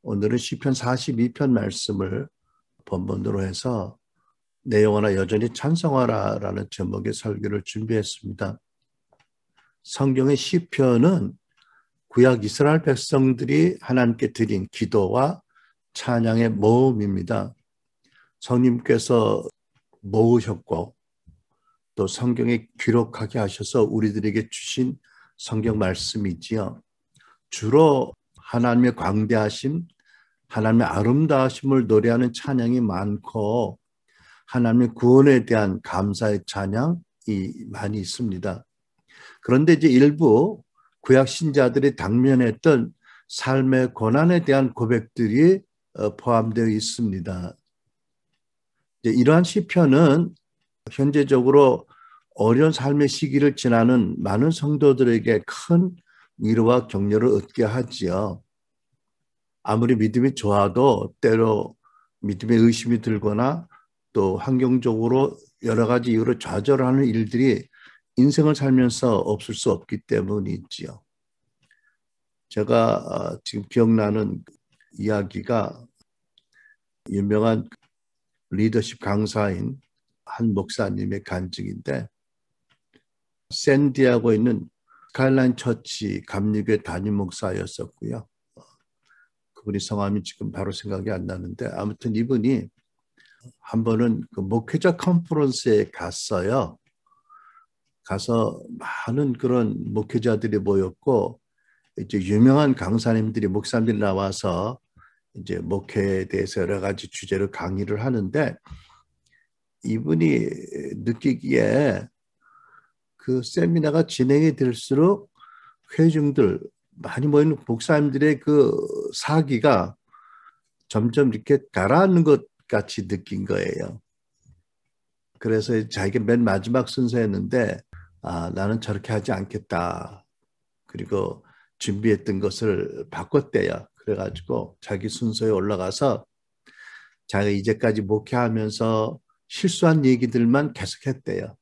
오늘은 시편 42편 말씀을 본문으로 해서 내 영혼아 여전히 찬송하라라는 제목의 설교를 준비했습니다. 성경의 시편은 구약 이스라엘 백성들이 하나님께 드린 기도와 찬양의 모음입니다. 성님께서 모으셨고 또 성경에 기록하게 하셔서 우리들에게 주신 성경 말씀이지요. 주로 하나님의 광대하심, 하나님의 아름다우심을 노래하는 찬양이 많고 하나님의 구원에 대한 감사의 찬양이 많이 있습니다. 그런데 이제 일부 구약 신자들이 당면했던 삶의 고난에 대한 고백들이 포함되어 있습니다. 이제 이러한 시편은 현재적으로 어려운 삶의 시기를 지나는 많은 성도들에게 큰 위로와 격려를 얻게 하지요. 아무리 믿음이 좋아도 때로 믿음의 의심이 들거나 또 환경적으로 여러 가지 이유로 좌절하는 일들이 인생을 살면서 없을 수 없기 때문이지요. 제가 지금 기억나는 이야기가 유명한 리더십 강사인 한 목사님의 간증인데 샌디에고에 있는 스카일라인 처치 감리교회 담임 목사였었고요. 그분이 성함이 지금 바로 생각이 안 나는데 아무튼 이분이 한 번은 그 목회자 컨퍼런스에 갔어요. 가서 많은 그런 목회자들이 모였고 이제 유명한 강사님들이 목사님들이 나와서 이제 목회에 대해서 여러 가지 주제로 강의를 하는데 이분이 느끼기에 그 세미나가 진행이 될수록 회중들 많이 모이는 목사님들의 그 사기가 점점 이렇게 가라앉는 것 같이 느낀 거예요. 그래서 자기가 맨 마지막 순서였는데 나는 저렇게 하지 않겠다. 그리고 준비했던 것을 바꿨대요. 그래가지고 자기 순서에 올라가서 자기가 이제까지 목회하면서 실수한 얘기들만 계속했대요.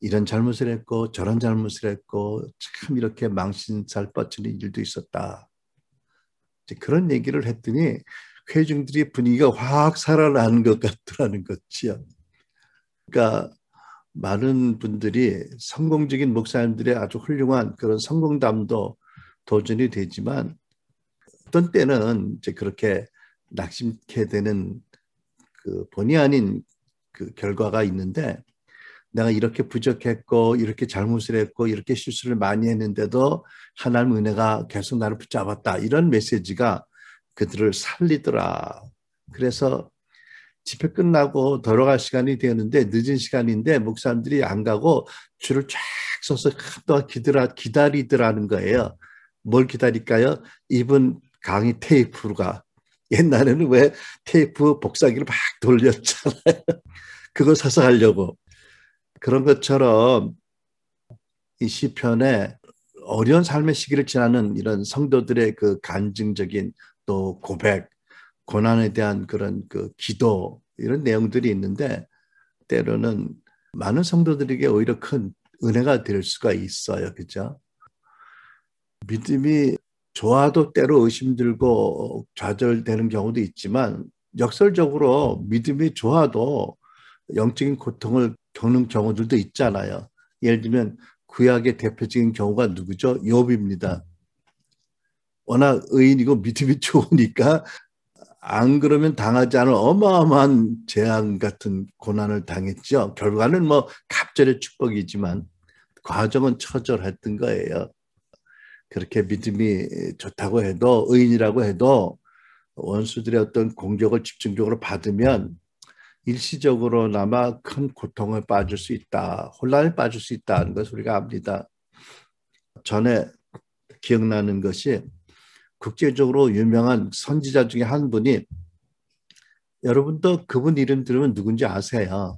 이런 잘못을 했고 저런 잘못을 했고 참 이렇게 망신살 뻗치는 일도 있었다. 이제 그런 얘기를 했더니 회중들이 분위기가 확 살아나는 것 같더라는 거지요. 그러니까 많은 분들이 성공적인 목사님들의 아주 훌륭한 그런 성공담도 도전이 되지만 어떤 때는 이제 그렇게 낙심케 되는 그 본의 아닌 그 결과가 있는데 내가 이렇게 부족했고 이렇게 잘못을 했고 이렇게 실수를 많이 했는데도 하나님 은혜가 계속 나를 붙잡았다. 이런 메시지가 그들을 살리더라. 그래서 집회 끝나고 돌아갈 시간이 되었는데 늦은 시간인데 목사님들이 안 가고 줄을 쫙 서서 한동안 기다리더라는 거예요. 뭘 기다릴까요? 이분 강의 테이프가 옛날에는 왜 테이프 복사기를 막 돌렸잖아요. 그거 사서 하려고. 그런 것처럼 이 시편에 어려운 삶의 시기를 지나는 이런 성도들의 그 간증적인 또 고백, 고난에 대한 그런 그 기도 이런 내용들이 있는데 때로는 많은 성도들에게 오히려 큰 은혜가 될 수가 있어요. 그죠? 믿음이 좋아도 때로 의심 들고 좌절되는 경우도 있지만 역설적으로 믿음이 좋아도 영적인 고통을 겪는 경우들도 있잖아요. 예를 들면 구약의 대표적인 경우가 누구죠? 욥입니다. 워낙 의인이고 믿음이 좋으니까 안 그러면 당하지 않을 어마어마한 재앙 같은 고난을 당했죠. 결과는 뭐 갑절의 축복이지만 과정은 처절했던 거예요. 그렇게 믿음이 좋다고 해도 의인이라고 해도 원수들의 어떤 공격을 집중적으로 받으면 일시적으로나마 큰 고통에 빠질 수 있다. 혼란에 빠질 수 있다는 것을 우리가 압니다. 전에 기억나는 것이 국제적으로 유명한 선지자 중에 한 분이 여러분도 그분 이름 들으면 누군지 아세요.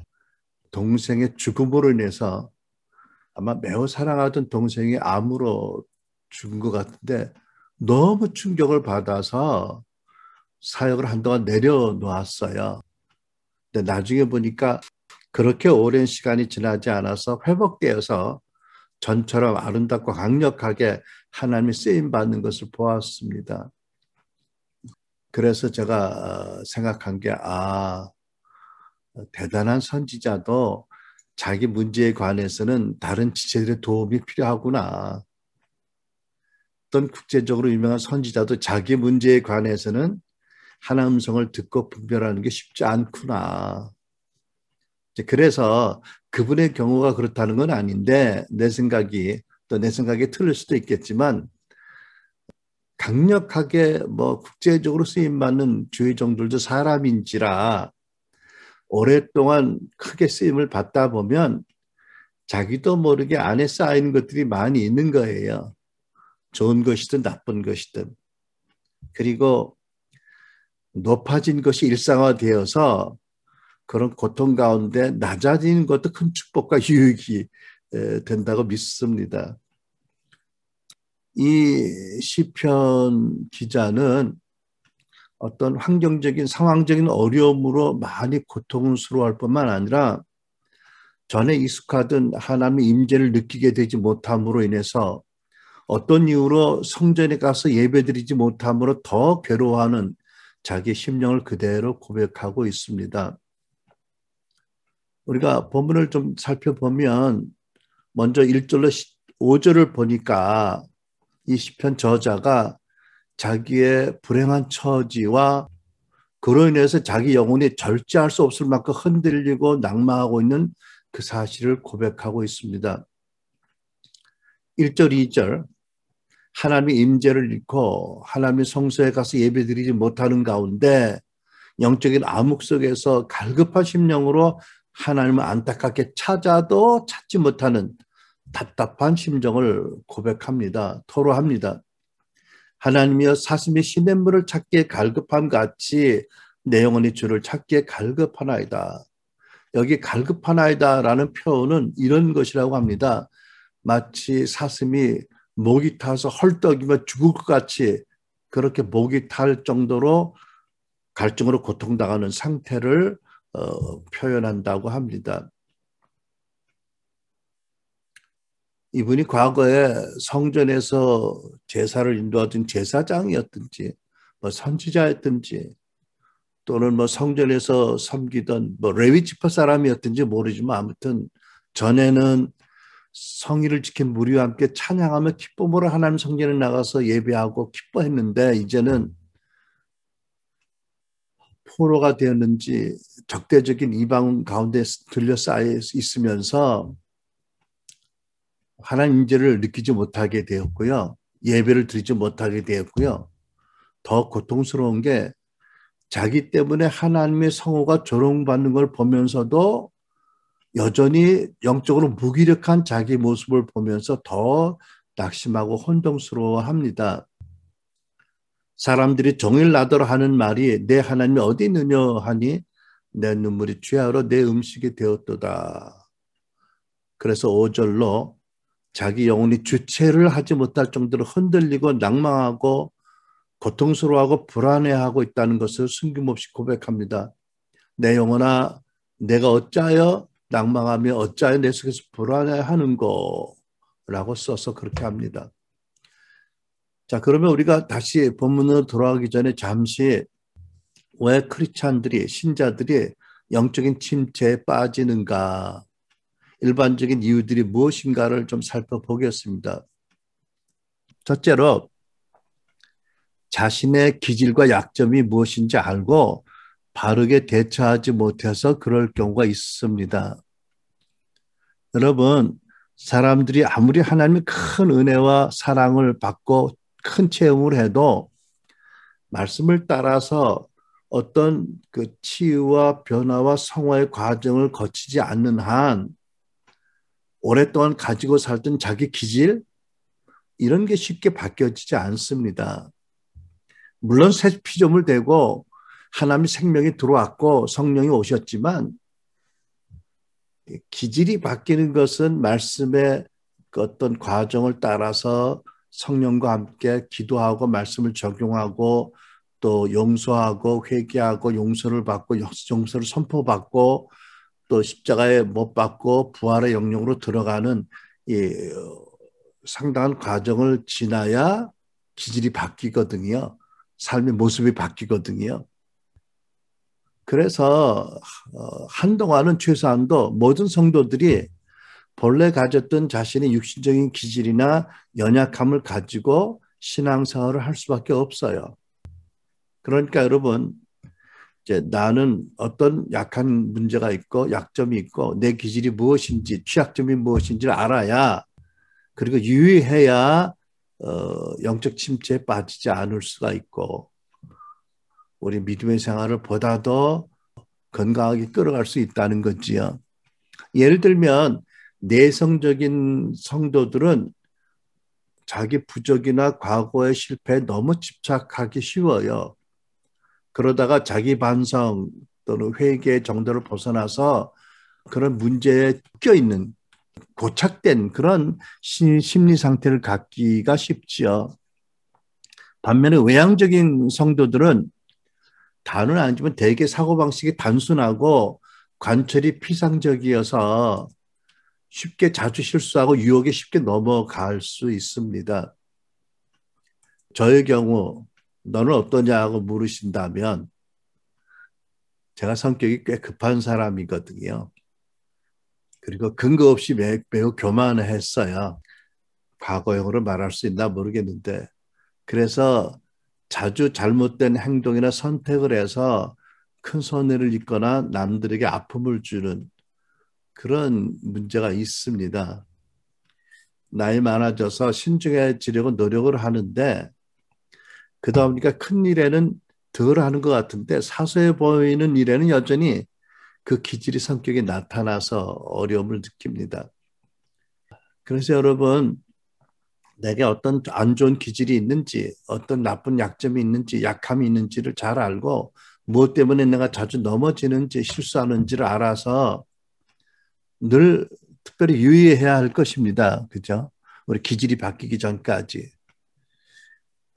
동생의 죽음으로 인해서 아마 매우 사랑하던 동생이 암으로 죽은 것 같은데 너무 충격을 받아서 사역을 한동안 내려놓았어요. 근데 나중에 보니까 그렇게 오랜 시간이 지나지 않아서 회복되어서 전처럼 아름답고 강력하게 하나님이 쓰임받는 것을 보았습니다. 그래서 제가 생각한 게, 대단한 선지자도 자기 문제에 관해서는 다른 지체들의 도움이 필요하구나. 어떤 국제적으로 유명한 선지자도 자기 문제에 관해서는 하나님 음성을 듣고 분별하는 게 쉽지 않구나. 그래서 그분의 경우가 그렇다는 건 아닌데 내 생각이 또 내 생각이 틀릴 수도 있겠지만 강력하게 뭐 국제적으로 쓰임받는 주의 종들도 사람인지라 오랫동안 크게 쓰임을 받다 보면 자기도 모르게 안에 쌓이는 것들이 많이 있는 거예요. 좋은 것이든 나쁜 것이든. 그리고 높아진 것이 일상화되어서 그런 고통 가운데 낮아지는 것도 큰 축복과 유익이 된다고 믿습니다. 이 시편 기자는 어떤 환경적인 상황적인 어려움으로 많이 고통스러워할 뿐만 아니라 전에 익숙하던 하나님의 임재를 느끼게 되지 못함으로 인해서 어떤 이유로 성전에 가서 예배드리지 못함으로 더 괴로워하는 자기 심령을 그대로 고백하고 있습니다. 우리가 본문을 좀 살펴보면 먼저 1절로 5절을 보니까 이 시편 저자가 자기의 불행한 처지와 그로 인해서 자기 영혼이 절제할 수 없을 만큼 흔들리고 낭망하고 있는 그 사실을 고백하고 있습니다. 1절, 2절 하나님의 임재를 잃고 하나님의 성소에 가서 예배드리지 못하는 가운데 영적인 암흑 속에서 갈급한 심령으로 하나님을 안타깝게 찾아도 찾지 못하는 답답한 심정을 고백합니다. 토로합니다. 하나님이여 사슴이 시냇물을 찾기에 갈급함 같이 내 영혼이 주를 찾기에 갈급하나이다. 여기 갈급하나이다 라는 표현은 이런 것이라고 합니다. 마치 사슴이 목이 타서 헐떡이며 죽을 것 같이 그렇게 목이 탈 정도로 갈증으로 고통당하는 상태를 표현한다고 합니다. 이분이 과거에 성전에서 제사를 인도하던 제사장이었든지 뭐 선지자였든지 또는 뭐 성전에서 섬기던 뭐 레위 지파 사람이었든지 모르지만 아무튼 전에는 성의를 지킨 무리와 함께 찬양하며 기쁨으로 하나님 성전에 나가서 예배하고 기뻐했는데 이제는 포로가 되었는지 적대적인 이방 가운데 들려쌓여 있으면서 하나님 임재를 느끼지 못하게 되었고요. 예배를 드리지 못하게 되었고요. 더 고통스러운 게 자기 때문에 하나님의 성호가 조롱받는 걸 보면서도 여전히 영적으로 무기력한 자기 모습을 보면서 더 낙심하고 혼동스러워합니다. 사람들이 종일 나더러 하는 말이 내 하나님이 어디 있느냐 하니 내 눈물이 취하러 내 음식이 되었도다. 그래서 5절로 자기 영혼이 주체를 하지 못할 정도로 흔들리고 낭망하고 고통스러워하고 불안해하고 있다는 것을 숨김없이 고백합니다. 내 영혼아 내가 어찌하여 낭망하며 어찌하여 내 속에서 불안해하는고 라고 써서 그렇게 합니다. 자, 그러면 우리가 다시 본문으로 돌아가기 전에 잠시 왜 크리스찬들이 신자들이 영적인 침체에 빠지는가 일반적인 이유들이 무엇인가를 좀 살펴보겠습니다. 첫째로 자신의 기질과 약점이 무엇인지 알고 바르게 대처하지 못해서 그럴 경우가 있습니다. 여러분, 사람들이 아무리 하나님의 큰 은혜와 사랑을 받고 큰 체험을 해도 말씀을 따라서 어떤 그 치유와 변화와 성화의 과정을 거치지 않는 한 오랫동안 가지고 살던 자기 기질 이런 게 쉽게 바뀌어지지 않습니다. 물론 새 피조물 되고 하나님의 생명이 들어왔고 성령이 오셨지만 기질이 바뀌는 것은 말씀의 그 어떤 과정을 따라서 성령과 함께 기도하고 말씀을 적용하고 또 용서하고 회개하고 용서를 받고 용서를 선포받고 또 십자가에 못 박고 부활의 영역으로 들어가는 이 상당한 과정을 지나야 기질이 바뀌거든요. 삶의 모습이 바뀌거든요. 그래서 한동안은 최소한도 모든 성도들이 본래 가졌던 자신의 육신적인 기질이나 연약함을 가지고 신앙생활을 할 수밖에 없어요. 그러니까 여러분, 이제 나는 어떤 약한 문제가 있고 약점이 있고 내 기질이 무엇인지 취약점이 무엇인지를 알아야, 그리고 유의해야 영적 침체에 빠지지 않을 수가 있고 우리 믿음의 생활을 보다 더 건강하게 끌어갈 수 있다는 거지요. 예를 들면 내성적인 성도들은 자기 부족이나 과거의 실패에 너무 집착하기 쉬워요. 그러다가 자기 반성 또는 회개 정도를 벗어나서 그런 문제에 껴있는 고착된 그런 심리 상태를 갖기가 쉽지요. 반면에 외향적인 성도들은 다는 아니지만 대개 사고방식이 단순하고 관철이 피상적이어서 쉽게 자주 실수하고 유혹에 쉽게 넘어갈 수 있습니다. 저의 경우 너는 어떠냐고 물으신다면 제가 성격이 꽤 급한 사람이거든요. 그리고 근거 없이 매우 교만했어요. 과거형으로 말할 수 있나 모르겠는데, 그래서 자주 잘못된 행동이나 선택을 해서 큰 손해를 입거나 남들에게 아픔을 주는 그런 문제가 있습니다. 나이 많아져서 신중해지려고 노력을 하는데 그러다 보니까 큰 일에는 덜 하는 것 같은데 사소해 보이는 일에는 여전히 그 기질이 성격에 나타나서 어려움을 느낍니다. 그래서 여러분, 내게 어떤 안 좋은 기질이 있는지, 어떤 나쁜 약점이 있는지, 약함이 있는지를 잘 알고 무엇 때문에 내가 자주 넘어지는지, 실수하는지를 알아서 늘 특별히 유의해야 할 것입니다. 그죠? 우리 기질이 바뀌기 전까지.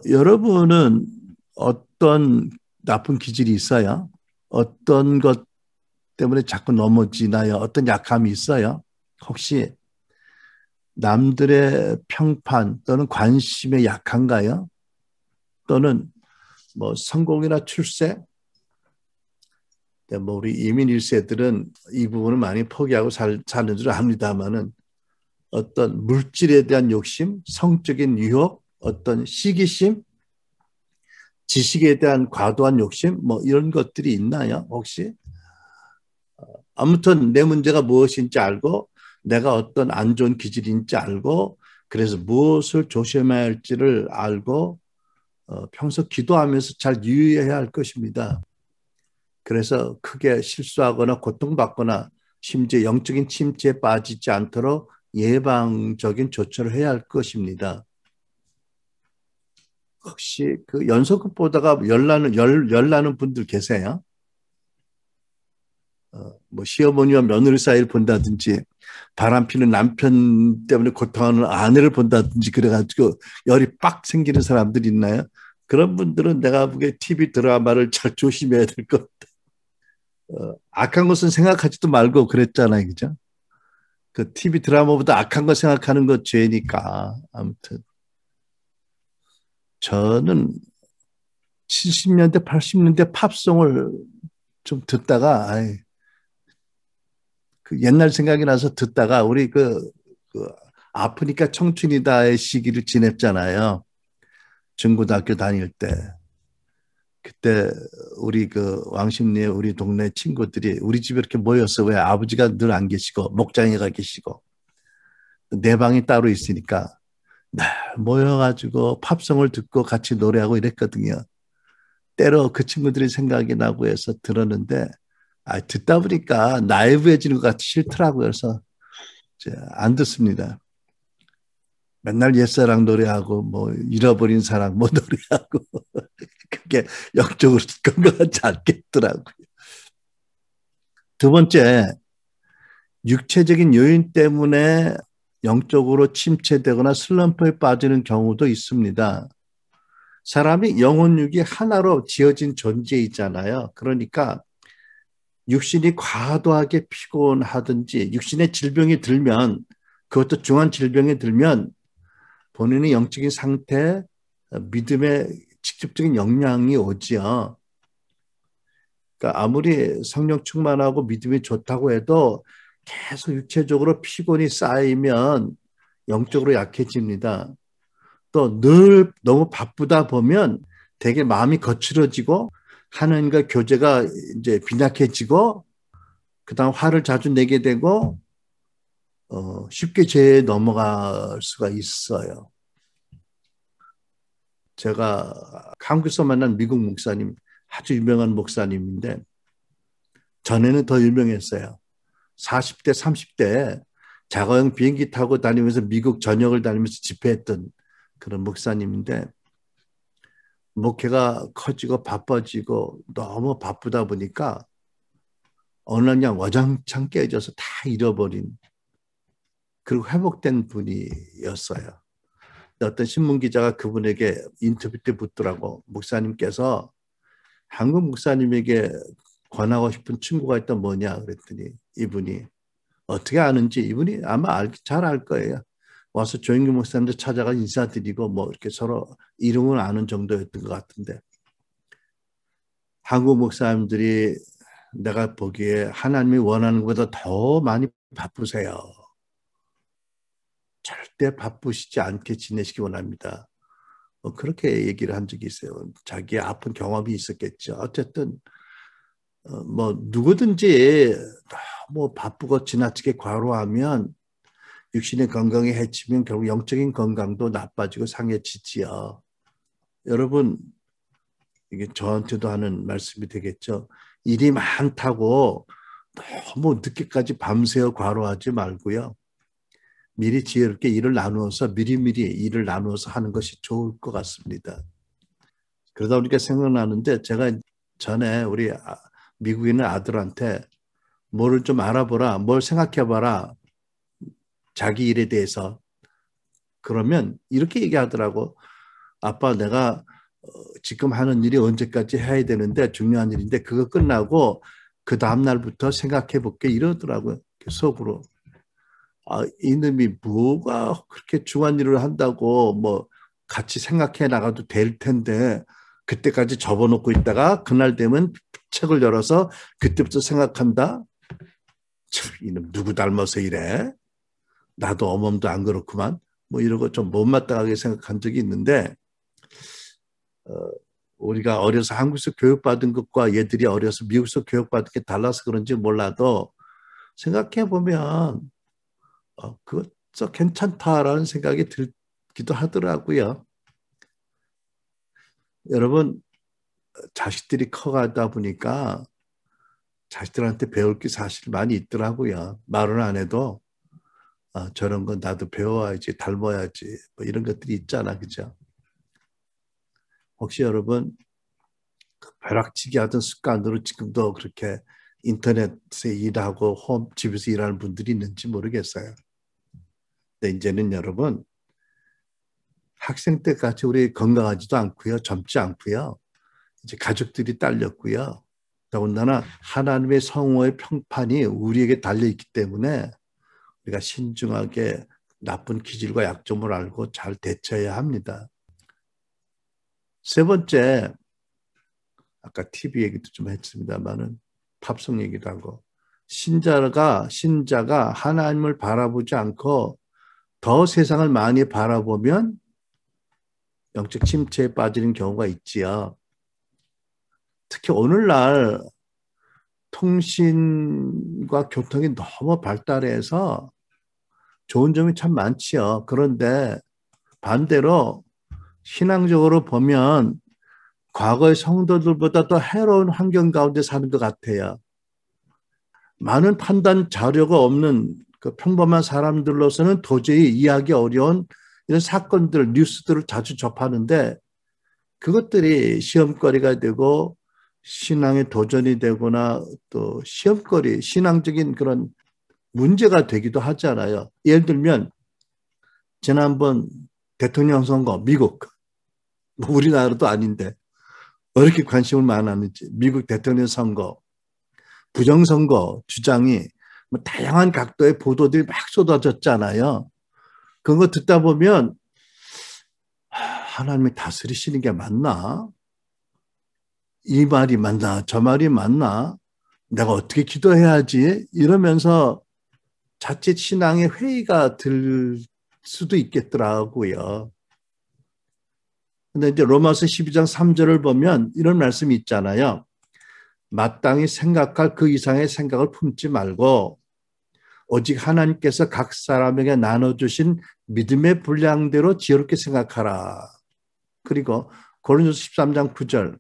여러분은 어떤 나쁜 기질이 있어요? 어떤 것 때문에 자꾸 넘어지나요? 어떤 약함이 있어요? 혹시 남들의 평판 또는 관심에 약한가요? 또는 뭐 성공이나 출세? 뭐 우리 이민 1세들은 이 부분을 많이 포기하고 사는 줄 압니다만은 어떤 물질에 대한 욕심, 성적인 유혹, 어떤 시기심, 지식에 대한 과도한 욕심, 뭐 이런 것들이 있나요? 혹시? 아무튼 내 문제가 무엇인지 알고 내가 어떤 안 좋은 기질인지 알고 그래서 무엇을 조심해야 할지를 알고 평소 기도하면서 잘 유의해야 할 것입니다. 그래서 크게 실수하거나 고통받거나 심지어 영적인 침체에 빠지지 않도록 예방적인 조처를 해야 할 것입니다. 혹시 그 연속극 보다가 열나는 분들 계세요? 뭐 시어머니와 며느리 사이를 본다든지 바람피는 남편 때문에 고통하는 아내를 본다든지 그래가지고 열이 빡 생기는 사람들이 있나요? 그런 분들은 내가 보기에 TV 드라마를 잘 조심해야 될 것 같아요. 악한 것은 생각하지도 말고 그랬잖아요. 그죠? 그 TV 드라마보다 악한 거 생각하는 거 죄니까. 아무튼 저는 70년대, 80년대 팝송을 좀 듣다가 그 옛날 생각이 나서 듣다가 우리 그 아프니까 청춘이다의 시기를 지냈잖아요. 중고등학교 다닐 때. 그때 우리 그 왕십리에 우리 동네 친구들이 우리 집에 이렇게 모였어. 왜 아버지가 늘 안 계시고 목장에 가 계시고 내 방이 따로 있으니까 날 모여가지고 팝송을 듣고 같이 노래하고 이랬거든요. 때로 그 친구들이 생각이 나고 해서 들었는데 듣다 보니까 나이브해지는 것 같이 싫더라고요. 그래서 안 듣습니다. 맨날 옛사랑 노래하고 뭐 잃어버린 사랑 뭐 노래하고 그게 영적으로 건강하지 않겠더라고요. 두 번째, 육체적인 요인 때문에 영적으로 침체되거나 슬럼프에 빠지는 경우도 있습니다. 사람이 영혼육이 하나로 지어진 존재이잖아요. 그러니까 육신이 과도하게 피곤하든지 육신의 질병이 들면 그것도 중한 질병이 들면 본인의 영적인 상태, 믿음에 직접 직접적인 영향이 오지요. 그러니까 아무리 성령 충만하고 믿음이 좋다고 해도 계속 육체적으로 피곤이 쌓이면 영적으로 약해집니다. 또 늘 너무 바쁘다 보면 되게 마음이 거칠어지고 하나님과 교제가 이제 빈약해지고 그다음 화를 자주 내게 되고 쉽게 죄에 넘어갈 수가 있어요. 제가 한국에서 만난 미국 목사님, 아주 유명한 목사님인데 전에는 더 유명했어요. 40대, 30대 자가용 비행기 타고 다니면서 미국 전역을 다니면서 집회했던 그런 목사님인데 목회가 커지고 바빠지고 너무 바쁘다 보니까 어느 날 그냥 와장창 깨져서 다 잃어버린 그리고 회복된 분이었어요. 어떤 신문 기자가 그분에게 인터뷰 때 묻더라고. 목사님께서 한국 목사님에게 권하고 싶은 친구가 있다면 뭐냐 그랬더니 이분이 어떻게 아는지 이분이 아마 잘 알 거예요. 와서 조영규 목사님도 찾아가 인사드리고 뭐 이렇게 서로 이름을 아는 정도였던 것 같은데 한국 목사님들이 내가 보기에 하나님이 원하는 것보다 더 많이 바쁘세요. 절대 바쁘시지 않게 지내시기 원합니다. 그렇게 얘기를 한 적이 있어요. 자기의 아픈 경험이 있었겠죠. 어쨌든 뭐 누구든지 너무 바쁘고 지나치게 과로하면 육신의 건강에 해치면 결국 영적인 건강도 나빠지고 상해지지요. 여러분 이게 저한테도 하는 말씀이 되겠죠. 일이 많다고 너무 늦게까지 밤새워 과로하지 말고요. 미리 지혜롭게 일을 나누어서 미리미리 일을 나누어서 하는 것이 좋을 것 같습니다. 그러다 보니까 생각나는데 제가 전에 우리 미국에 있는 아들한테 뭐를 좀 알아보라, 뭘 생각해봐라, 자기 일에 대해서. 그러면 이렇게 얘기하더라고. 아빠 내가 지금 하는 일이 언제까지 해야 되는데 중요한 일인데 그거 끝나고 그 다음날부터 생각해 볼게 이러더라고요. 속으로. 이놈이 뭐가 그렇게 중요한 일을 한다고 뭐 같이 생각해 나가도 될 텐데 그때까지 접어놓고 있다가 그날 되면 책을 열어서 그때부터 생각한다? 참, 이놈 누구 닮아서 이래? 나도 어멈도 안 그렇구만. 뭐 이러고 좀 못마땅하게 생각한 적이 있는데 우리가 어려서 한국에서 교육받은 것과 얘들이 어려서 미국에서 교육받은 게 달라서 그런지 몰라도 생각해 보면 그것도 괜찮다라는 생각이 들기도 하더라고요. 여러분 자식들이 커가다 보니까 자식들한테 배울 게 사실 많이 있더라고요. 말은 안 해도 저런 건 나도 배워야지, 닮아야지 뭐 이런 것들이 있잖아, 그죠? 혹시 여러분 벼락치기 하던 습관으로 지금도 그렇게 인터넷에 일하고 집에서 일하는 분들이 있는지 모르겠어요. 근데 이제는 여러분 학생 때까지 우리 건강하지도 않고요, 젊지 않고요. 이제 가족들이 딸렸고요. 더군다나 하나님의 성호의 평판이 우리에게 달려있기 때문에 우리가 신중하게 나쁜 기질과 약점을 알고 잘 대처해야 합니다. 세 번째, 아까 TV 얘기도 좀 했습니다만은 팝송 얘기도 하고 신자가 하나님을 바라보지 않고 더 세상을 많이 바라보면 영적 침체에 빠지는 경우가 있지요. 특히 오늘날 통신과 교통이 너무 발달해서 좋은 점이 참 많지요. 그런데 반대로 신앙적으로 보면 과거의 성도들보다 더 해로운 환경 가운데 사는 것 같아요. 많은 판단 자료가 없는 그 평범한 사람들로서는 도저히 이해하기 어려운 이런 사건들, 뉴스들을 자주 접하는데 그것들이 시험거리가 되고 신앙의 도전이 되거나 또 시험거리, 신앙적인 그런 문제가 되기도 하잖아요. 예를 들면 지난번 대통령 선거, 미국, 뭐 우리나라도 아닌데 왜 이렇게 관심을 많았는지 미국 대통령 선거, 부정선거 주장이 뭐 다양한 각도의 보도들이 막 쏟아졌잖아요. 그거 듣다 보면 하나님이 다스리시는 게 맞나? 이 말이 맞나? 저 말이 맞나? 내가 어떻게 기도해야지? 이러면서 자칫 신앙의 회의가 들 수도 있겠더라고요. 근데 이제 로마서 12장 3절을 보면 이런 말씀이 있잖아요. 마땅히 생각할 그 이상의 생각을 품지 말고 오직 하나님께서 각 사람에게 나눠주신 믿음의 분량대로 지혜롭게 생각하라. 그리고 고린도서 13장 9절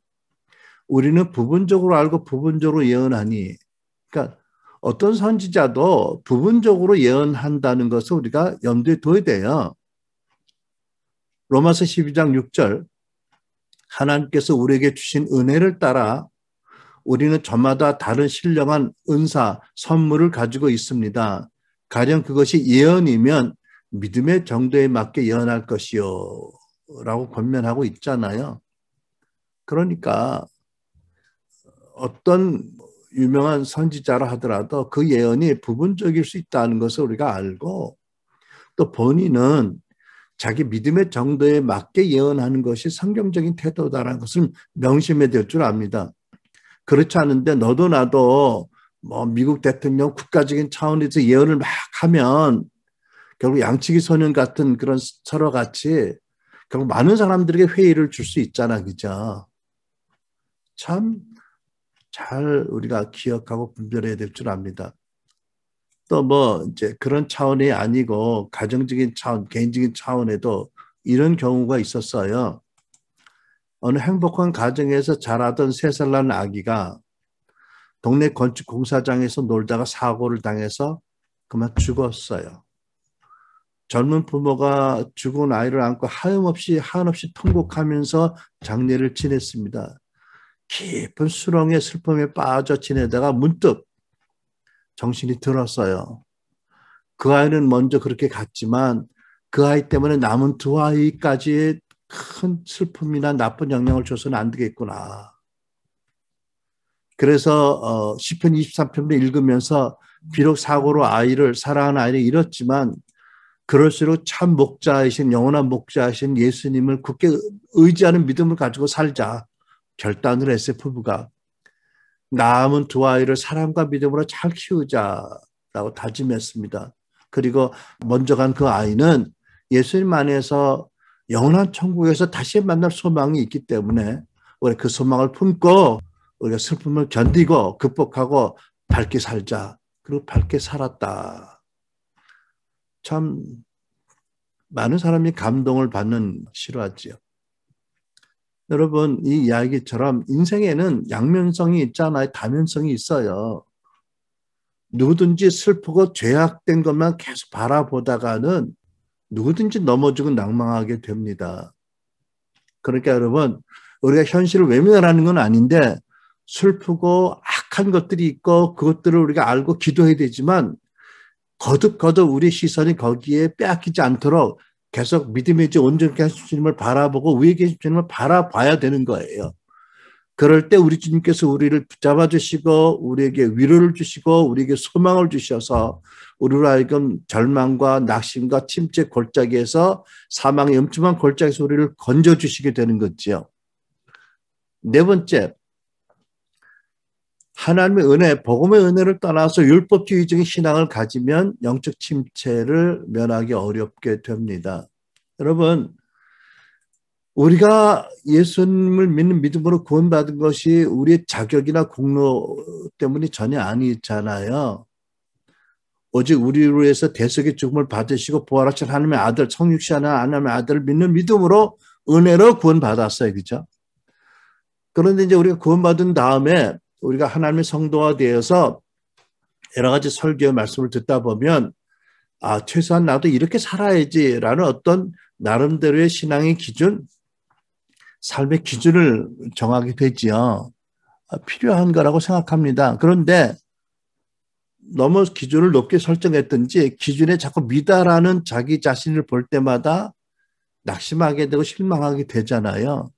우리는 부분적으로 알고 부분적으로 예언하니 그러니까 어떤 선지자도 부분적으로 예언한다는 것을 우리가 염두에 둬야 돼요. 로마서 12장 6절 하나님께서 우리에게 주신 은혜를 따라 우리는 저마다 다른 신령한 은사, 선물을 가지고 있습니다. 가령 그것이 예언이면 믿음의 정도에 맞게 예언할 것이요 라고 권면하고 있잖아요. 그러니까 어떤 유명한 선지자라 하더라도 그 예언이 부분적일 수 있다는 것을 우리가 알고 또 본인은 자기 믿음의 정도에 맞게 예언하는 것이 성경적인 태도다라는 것을 명심해야 될 줄 압니다. 그렇지 않은데 너도 나도 뭐 미국 대통령 국가적인 차원에서 예언을 막 하면 결국 양치기 소년 같은 그런 서로 같이 결국 많은 사람들에게 회의를 줄 수 있잖아, 그죠? 참 잘 우리가 기억하고 분별해야 될 줄 압니다. 또 뭐 이제 그런 차원이 아니고 가정적인 차원, 개인적인 차원에도 이런 경우가 있었어요. 어느 행복한 가정에서 자라던 3살 난 아기가 동네 건축 공사장에서 놀다가 사고를 당해서 그만 죽었어요. 젊은 부모가 죽은 아이를 안고 한없이 통곡하면서 장례를 지냈습니다. 깊은 수렁의 슬픔에 빠져 지내다가 문득 정신이 들었어요. 그 아이는 먼저 그렇게 갔지만 그 아이 때문에 남은 2아이까지 큰 슬픔이나 나쁜 영향을 줘서는 안 되겠구나. 그래서 시편 23편을 읽으면서 비록 사고로 사랑하는 아이를 잃었지만 그럴수록 참 목자이신 영원한 목자이신 예수님을 굳게 의지하는 믿음을 가지고 살자 결단을 했어요. 부부가. 남은 2아이를 사랑과 믿음으로 잘 키우자라고 다짐했습니다. 그리고 먼저 간 그 아이는 예수님 안에서 영원한 천국에서 다시 만날 소망이 있기 때문에 우리 그 소망을 품고 우리가 슬픔을 견디고 극복하고 밝게 살자. 그리고 밝게 살았다. 참 많은 사람이 감동을 받는 실화지요. 여러분 이 이야기처럼 인생에는 양면성이 있잖아요. 다면성이 있어요. 누구든지 슬프고 죄악된 것만 계속 바라보다가는 누구든지 넘어지고 낭망하게 됩니다. 그러니까 여러분 우리가 현실을 외면하는 건 아닌데 슬프고 악한 것들이 있고 그것들을 우리가 알고 기도해야 되지만 거듭 우리 시선이 거기에 빼앗기지 않도록 계속 믿음의 온전케 하신 주님을 바라보고 위에 계신 주님을 바라봐야 되는 거예요. 그럴 때 우리 주님께서 우리를 붙잡아 주시고 우리에게 위로를 주시고 우리에게 소망을 주셔서 우리로 하여금 절망과 낙심과 침체 골짜기에서 사망의 음침한 골짜기에서 우리를 건져주시게 되는 거지요. 4번째, 하나님의 은혜, 복음의 은혜를 떠나서 율법주의적인 신앙을 가지면 영적 침체를 면하기 어렵게 됩니다. 여러분, 우리가 예수님을 믿는 믿음으로 구원받은 것이 우리의 자격이나 공로 때문이 전혀 아니잖아요. 오직 우리를 위해서 대속의 죽음을 받으시고 부활하신 하나님의 아들, 성육신하는 하나님의 아들을 믿는 믿음으로 은혜로 구원받았어요. 그죠? 그런데 이제 우리가 구원받은 다음에 우리가 하나님의 성도가 되어서 여러 가지 설교의 말씀을 듣다 보면 최소한 나도 이렇게 살아야지라는 어떤 나름대로의 신앙의 기준, 삶의 기준을 정하게 되지요. 필요한 거라고 생각합니다. 그런데 너무 기준을 높게 설정했든지 기준에 자꾸 미달하는 자기 자신을 볼 때마다 낙심하게 되고 실망하게 되잖아요.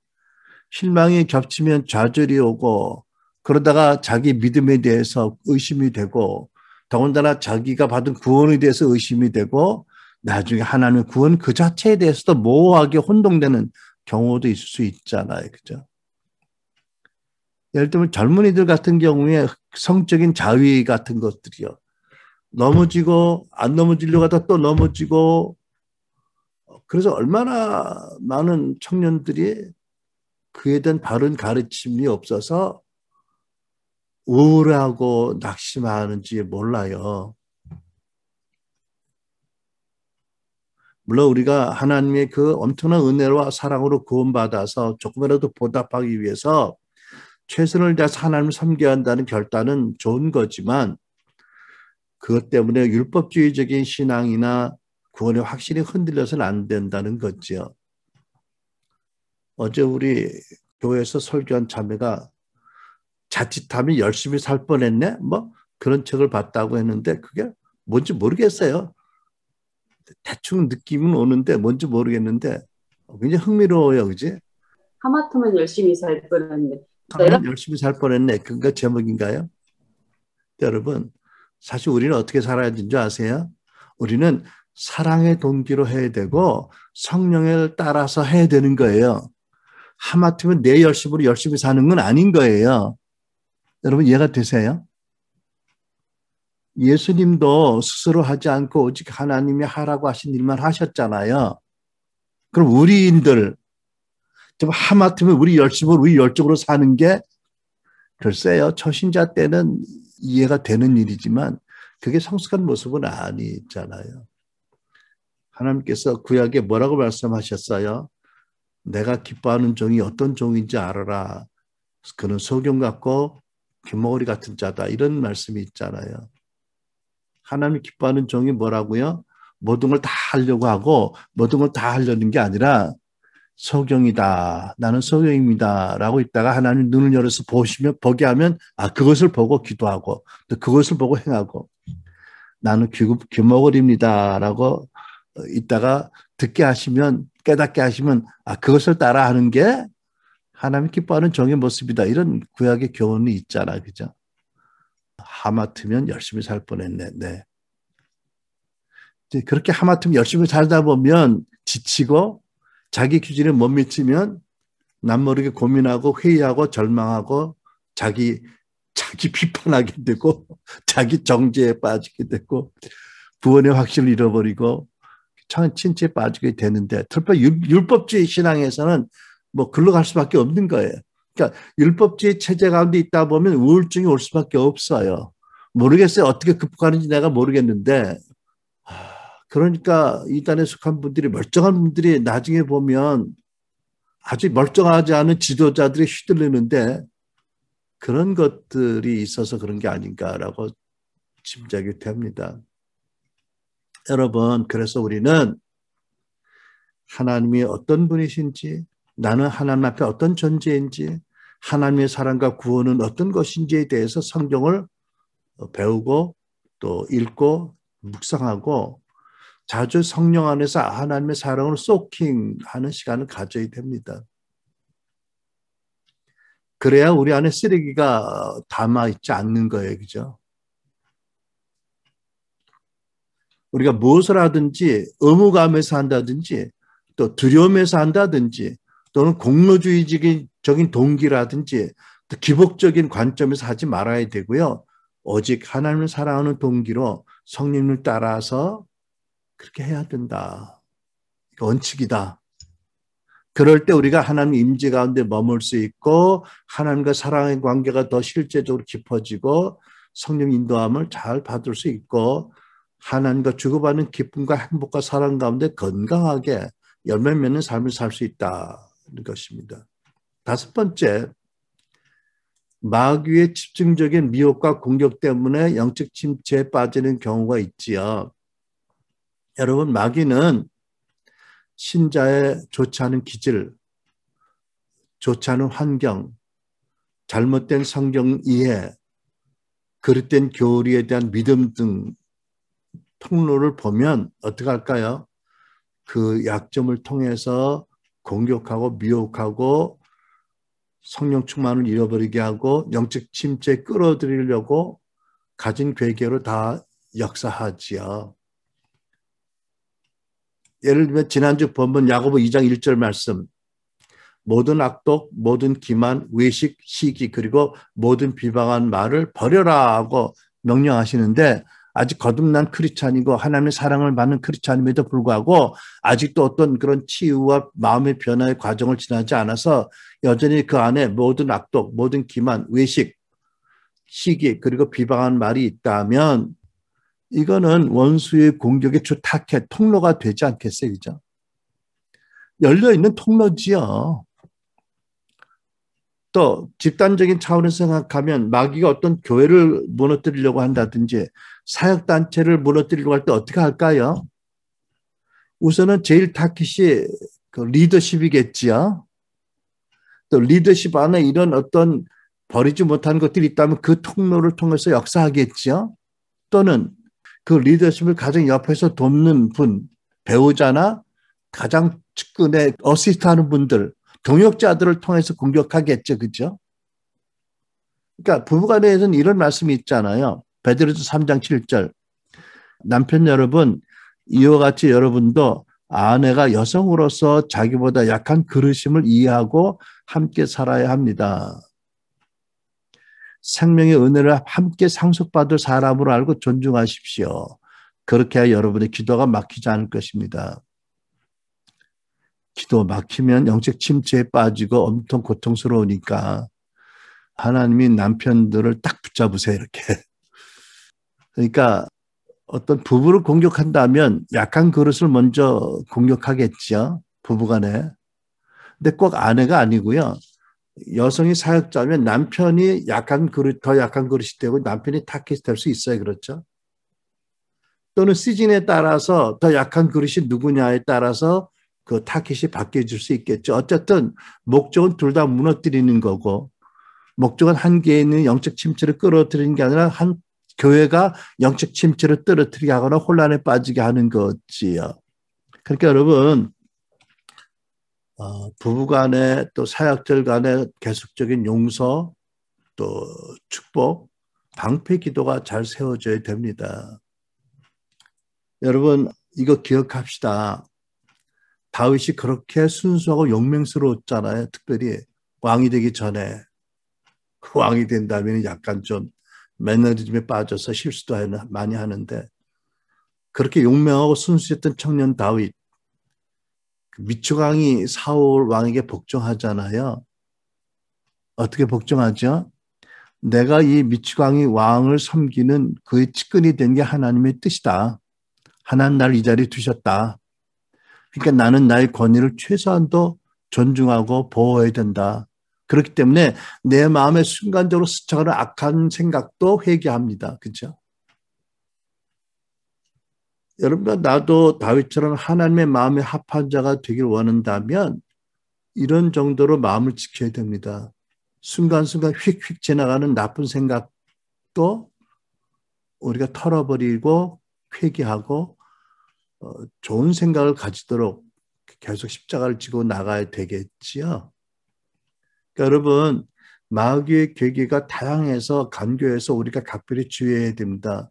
실망이 겹치면 좌절이 오고 그러다가 자기 믿음에 대해서 의심이 되고 더군다나 자기가 받은 구원에 대해서 의심이 되고 나중에 하나님의 구원 그 자체에 대해서도 모호하게 혼동되는 경우도 있을 수 있잖아요. 그죠? 예를 들면 젊은이들 같은 경우에 성적인 자위 같은 것들이요. 넘어지고 안 넘어지려고 하다 또 넘어지고 그래서 얼마나 많은 청년들이 그에 대한 바른 가르침이 없어서 우울하고 낙심하는지 몰라요. 물론 우리가 하나님의 그 엄청난 은혜와 사랑으로 구원받아서 조금이라도 보답하기 위해서 최선을 다해서 하나님을 섬겨야 한다는 결단은 좋은 거지만 그것 때문에 율법주의적인 신앙이나 구원에 확실히 흔들려서는 안 된다는 거죠. 어제 우리 교회에서 설교한 자매가 자칫하면 열심히 살 뻔했네? 뭐 그런 책을 봤다고 했는데 그게 뭔지 모르겠어요. 대충 느낌은 오는데 뭔지 모르겠는데 굉장히 흥미로워요. 그지? 하마터면 열심히 살 뻔했는데. 하면 열심히 살 뻔했네. 그거 제목인가요? 여러분 사실 우리는 어떻게 살아야 되는 줄 아세요? 우리는 사랑의 동기로 해야 되고 성령을 따라서 해야 되는 거예요. 하마터면 내 열심으로 열심히 사는 건 아닌 거예요. 여러분 이해가 되세요? 예수님도 스스로 하지 않고 오직 하나님이 하라고 하신 일만 하셨잖아요. 그럼 우리인들 좀 하마터면 우리 열심으로 우리 열정으로 사는 게 글쎄요. 초신자 때는 이해가 되는 일이지만 그게 성숙한 모습은 아니잖아요. 하나님께서 구약에 뭐라고 말씀하셨어요? 내가 기뻐하는 종이 어떤 종인지 알아라. 그는 소경 같고 귀머거리 같은 자다. 이런 말씀이 있잖아요. 하나님 기뻐하는 종이 뭐라고요? 모든 걸 다 하려고 하고 모든 걸 다 하려는 게 아니라 소경이다. 나는 소경입니다. 라고 있다가 하나님 눈을 열어서 보게 하면 그것을 보고 기도하고 또 그것을 보고 행하고 나는 귀머거리입니다. 라고 있다가 듣게 하시면 깨닫게 하시면 그것을 따라하는 게 하나님 기뻐하는 종의 모습이다. 이런 구약의 교훈이 있잖아. 그죠? 하마터면 열심히 살 뻔했네. 네. 그렇게 하마터면 열심히 살다 보면 지치고 자기 기준에 못 미치면 남모르게 고민하고 회의하고 절망하고 자기 비판하게 되고 자기 정죄에 빠지게 되고 구원의 확신을 잃어버리고 친치에 빠지게 되는데 특히 율법주의 신앙에서는 뭐 글로 갈 수밖에 없는 거예요. 그러니까 율법주의 체제 가운데 있다 보면 우울증이 올 수밖에 없어요. 모르겠어요. 어떻게 극복하는지 내가 모르겠는데 그러니까 이단에 속한 분들이 멀쩡한 분들이 나중에 보면 아주 멀쩡하지 않은 지도자들이 휘둘리는데 그런 것들이 있어서 그런 게 아닌가라고 짐작이 됩니다. 여러분, 그래서 우리는 하나님이 어떤 분이신지, 나는 하나님 앞에 어떤 존재인지, 하나님의 사랑과 구원은 어떤 것인지에 대해서 성경을 배우고 또 읽고 묵상하고 자주 성령 안에서 하나님의 사랑을 소킹하는 시간을 가져야 됩니다. 그래야 우리 안에 쓰레기가 담아있지 않는 거예요. 그죠? 우리가 무엇을 하든지 의무감에서 한다든지 또 두려움에서 한다든지 또는 공로주의적인 동기라든지 또 기복적인 관점에서 하지 말아야 되고요. 오직 하나님을 사랑하는 동기로 성령을 따라서 그렇게 해야 된다. 원칙이다. 그럴 때 우리가 하나님 임재 가운데 머물 수 있고 하나님과 사랑의 관계가 더 실제적으로 깊어지고 성령 인도함을 잘 받을 수 있고 하나님과 주고받는 기쁨과 행복과 사랑 가운데 건강하게 열매 맺는 삶을 살 수 있다는 것입니다. 다섯 번째, 마귀의 집중적인 미혹과 공격 때문에 영적 침체에 빠지는 경우가 있지요. 여러분, 마귀는 신자의 좋지 않은 기질, 좋지 않은 환경, 잘못된 성경 이해, 그릇된 교리에 대한 믿음 등 통로를 보면 어떻게 할까요? 그 약점을 통해서 공격하고 미혹하고 성령 충만을 잃어버리게 하고 영적 침체에 끌어들이려고 가진 괴계로 다 역사하지요. 예를 들면 지난주 본문 야고보 2장 1절 말씀 모든 악독, 모든 기만, 외식, 시기 그리고 모든 비방한 말을 버려라 하고 명령하시는데 아직 거듭난 크리스찬이고 하나님의 사랑을 받는 크리스찬임에도 불구하고 아직도 어떤 그런 치유와 마음의 변화의 과정을 지나지 않아서 여전히 그 안에 모든 악독, 모든 기만, 외식, 시기 그리고 비방한 말이 있다면 이거는 원수의 공격의 주 타켓, 통로가 되지 않겠어요? 그죠? 열려있는 통로지요. 또 집단적인 차원에서 생각하면 마귀가 어떤 교회를 무너뜨리려고 한다든지 사역단체를 무너뜨리려고 할 때 어떻게 할까요? 우선은 제일 타깃이 그 리더십이겠지요. 또 리더십 안에 이런 어떤 버리지 못한 것들이 있다면 그 통로를 통해서 역사하겠지요. 또는 그 리더십을 가장 옆에서 돕는 분, 배우자나 가장 측근에 어시스트하는 분들, 동역자들을 통해서 공격하겠죠. 그죠? 그러니까 부부간에서는 이런 말씀이 있잖아요. 베드로서 3장 7절. 남편 여러분, 이와 같이 여러분도 아내가 여성으로서 자기보다 약한 그르심을 이해하고 함께 살아야 합니다. 생명의 은혜를 함께 상속받을 사람으로 알고 존중하십시오. 그렇게 해야 여러분의 기도가 막히지 않을 것입니다. 기도 막히면 영적 침체에 빠지고 엄청 고통스러우니까 하나님이 남편들을 딱 붙잡으세요. 이렇게. 그러니까 어떤 부부를 공격한다면 약한 그릇을 먼저 공격하겠죠. 부부간에. 근데 꼭 아내가 아니고요. 여성이 사역자면 남편이 약한 그릇, 더 약한 그릇이 되고 남편이 타깃이 될 수 있어요. 그렇죠? 또는 시즌에 따라서 더 약한 그릇이 누구냐에 따라서 그 타깃이 바뀌어질 수 있겠죠. 어쨌든 목적은 둘 다 무너뜨리는 거고 목적은 한 개에 있는 영적 침체를 끌어들이는 게 아니라 한 교회가 영적 침체를 떨어뜨리게 하거나 혼란에 빠지게 하는 거지요. 그러니까 여러분 부부 간에 또 사역者간에 계속적인 용서 또 축복, 방패 기도가 잘 세워져야 됩니다. 여러분 이거 기억합시다. 다윗이 그렇게 순수하고 용맹스러웠잖아요. 특별히 왕이 되기 전에. 왕이 된다면 약간 좀 매너리즘에 빠져서 실수도 많이 하는데 그렇게 용맹하고 순수했던 청년 다윗 미추강이 사울 왕에게 복종하잖아요. 어떻게 복종하죠? 내가 이 미추강이 왕을 섬기는 그의 측근이 된 게 하나님의 뜻이다. 하나님 나를 이 자리에 두셨다. 그러니까 나는 나의 권위를 최소한도 존중하고 보호해야 된다. 그렇기 때문에 내 마음에 순간적으로 스쳐가는 악한 생각도 회개합니다. 그렇죠? 여러분 나도 다윗처럼 하나님의 마음에 합한 자가 되길 원한다면 이런 정도로 마음을 지켜야 됩니다. 순간순간 휙휙 지나가는 나쁜 생각도 우리가 털어버리고 회개하고 좋은 생각을 가지도록 계속 십자가를 지고 나가야 되겠지요. 그러니까 여러분 마귀의 계기가 다양해서 간교해서 우리가 각별히 주의해야 됩니다.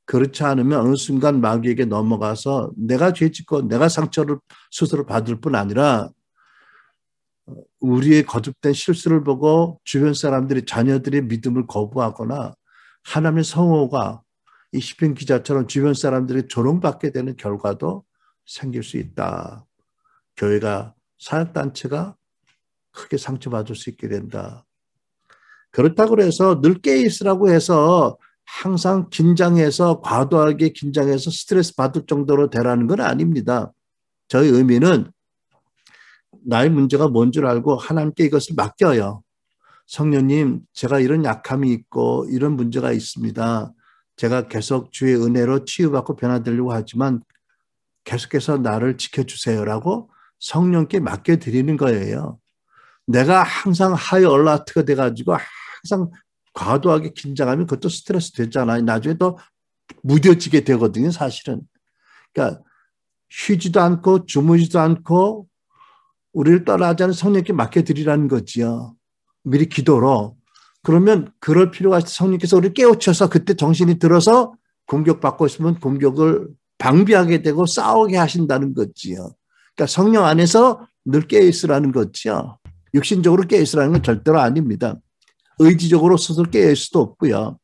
그렇지 않으면 어느 순간 마귀에게 넘어가서 내가 죄짓고 내가 상처를 스스로 받을 뿐 아니라 우리의 거듭된 실수를 보고 주변 사람들이 자녀들의 믿음을 거부하거나 하나님의 성호가 이 시편 기자처럼 주변 사람들이 조롱받게 되는 결과도 생길 수 있다. 교회가 사역단체가 크게 상처받을 수 있게 된다. 그렇다고 해서 늘 깨어있으라고 해서 항상 긴장해서 과도하게 긴장해서 스트레스 받을 정도로 되라는 건 아닙니다. 저의 의미는 나의 문제가 뭔 줄 알고 하나님께 이것을 맡겨요. 성령님, 제가 이런 약함이 있고 이런 문제가 있습니다. 제가 계속 주의 은혜로 치유받고 변화되려고 하지만 계속해서 나를 지켜주세요라고 성령께 맡겨드리는 거예요. 내가 항상 하이 얼라트가 돼가지고 항상 과도하게 긴장하면 그것도 스트레스 되잖아요. 나중에 또 무뎌지게 되거든요, 사실은. 그러니까 쉬지도 않고 주무지도 않고 우리를 떠나지 않은 성령께 맡겨드리라는 거지요. 미리 기도로. 그러면 그럴 필요가 있어 성령께서 우리를 깨우쳐서 그때 정신이 들어서 공격받고 있으면 공격을 방비하게 되고 싸우게 하신다는 거지요. 그러니까 성령 안에서 늘 깨어있으라는 거지요. 육신적으로 깨어있으라는 건 절대로 아닙니다. 의지적으로 스스로 깨어있을 수도 없고요.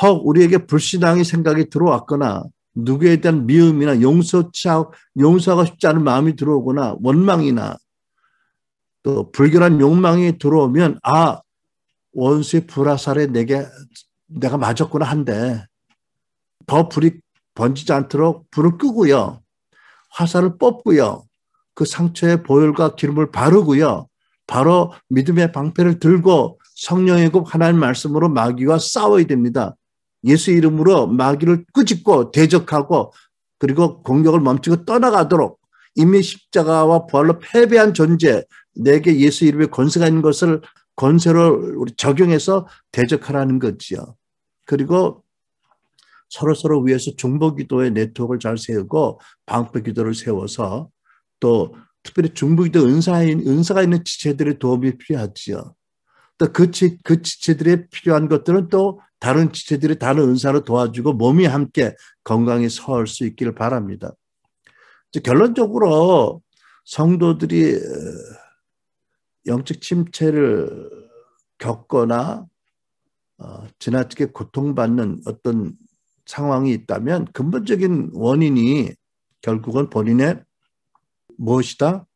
혹 우리에게 불신앙의 생각이 들어왔거나 누구에 대한 미움이나 용서하고 싶지 않은 마음이 들어오거나 원망이나 또 불결한 욕망이 들어오면 원수의 불화살에 내가 맞았구나 한데 더 불이 번지지 않도록 불을 끄고요. 화살을 뽑고요. 그 상처에 보혈과 기름을 바르고요. 바로 믿음의 방패를 들고 성령의 급 하나님 말씀으로 마귀와 싸워야 됩니다. 예수 이름으로 마귀를 꾸짖고 대적하고 그리고 공격을 멈추고 떠나가도록 이미 십자가와 부활로 패배한 존재, 내게 예수 이름의 권세가 있는 것을 권세를 우리 적용해서 대적하라는 거지요. 그리고 서로 위해서 중보기도의 네트워크를 잘 세우고 방패기도를 세워서 또 특별히 중보기도 은사가 있는 지체들의 도움이 필요하지요. 또 그 지체들이 필요한 것들은 또 다른 지체들이 다른 은사로 도와주고 몸이 함께 건강히 설 수 있기를 바랍니다. 결론적으로 성도들이 영적 침체를 겪거나 지나치게 고통받는 어떤 상황이 있다면 근본적인 원인이 결국은 본인의 무엇이다?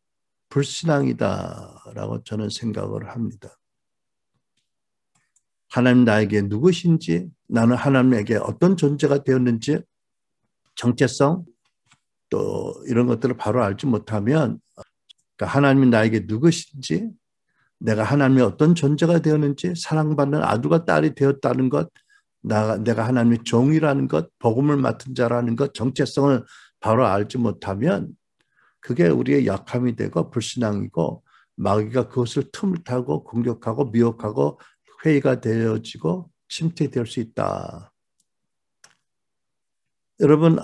불신앙이다라고 저는 생각을 합니다. 하나님 나에게 누구신지, 나는 하나님에게 어떤 존재가 되었는지, 정체성, 또 이런 것들을 바로 알지 못하면 그러니까 하나님이 나에게 누구신지, 내가 하나님의 어떤 존재가 되었는지, 사랑받는 아들과 딸이 되었다는 것, 내가 하나님의 종이라는 것, 복음을 맡은 자라는 것, 정체성을 바로 알지 못하면 그게 우리의 약함이 되고 불신앙이고 마귀가 그것을 틈을 타고 공격하고 미혹하고 회의가 되어지고 침체될 수 있다. 여러분,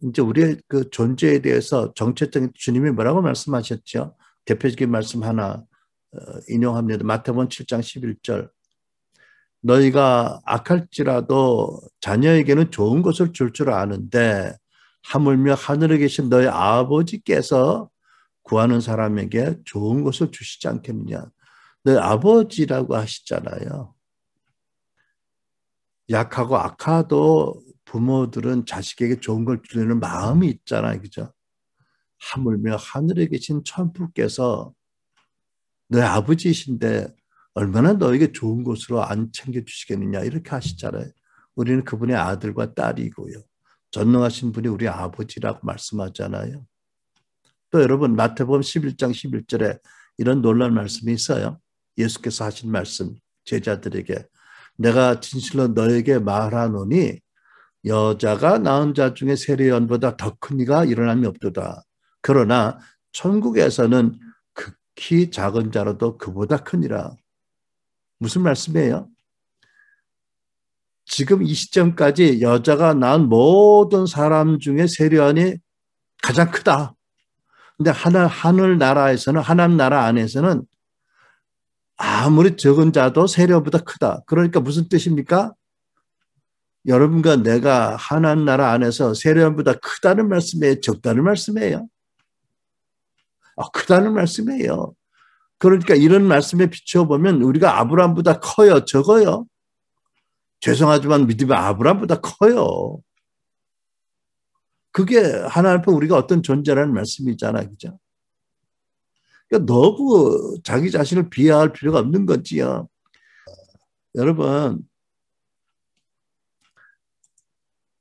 이제 우리의 그 존재에 대해서 정체적인 주님이 뭐라고 말씀하셨죠? 대표적인 말씀 하나 인용합니다. 마태복음 7장 11절. 너희가 악할지라도 자녀에게는 좋은 것을 줄 아는데 하물며 하늘에 계신 너희 아버지께서 구하는 사람에게 좋은 것을 주시지 않겠느냐. 너희 아버지라고 하시잖아요. 약하고 악하도 부모들은 자식에게 좋은 걸 주려는 마음이 있잖아요. 그죠? 하물며 하늘에 계신 천부께서 너희 아버지이신데 얼마나 너에게 좋은 것으로 안 챙겨주시겠느냐 이렇게 하시잖아요. 우리는 그분의 아들과 딸이고요. 전능하신 분이 우리 아버지라고 말씀하잖아요. 또 여러분 마태복음 11장 11절에 이런 놀라운 말씀이 있어요. 예수께서 하신 말씀 제자들에게 내가 진실로 너에게 말하노니 여자가 낳은 자 중에 세례요한보다 더 큰 이가 일어남이 없도다. 그러나 천국에서는 극히 작은 자라도 그보다 크니라. 무슨 말씀이에요? 지금 이 시점까지 여자가 낳은 모든 사람 중에 세례요한이 가장 크다. 근데 하늘 나라에서는 하나님 나라 안에서는 아무리 적은 자도 세례요한보다 크다. 그러니까 무슨 뜻입니까? 여러분과 내가 하나님 나라 안에서 세례요한보다 크다는 말씀이에요? 적다는 말씀이에요? 크다는 말씀이에요. 그러니까 이런 말씀에 비춰보면 우리가 아브라함보다 커요? 적어요? 죄송하지만 믿음이 아브라함보다 커요. 그게 하나님 앞에 우리가 어떤 존재라는 말씀이잖아요. 그죠? 그러니까 너무 자기 자신을 비하할 필요가 없는 거지요. 여러분,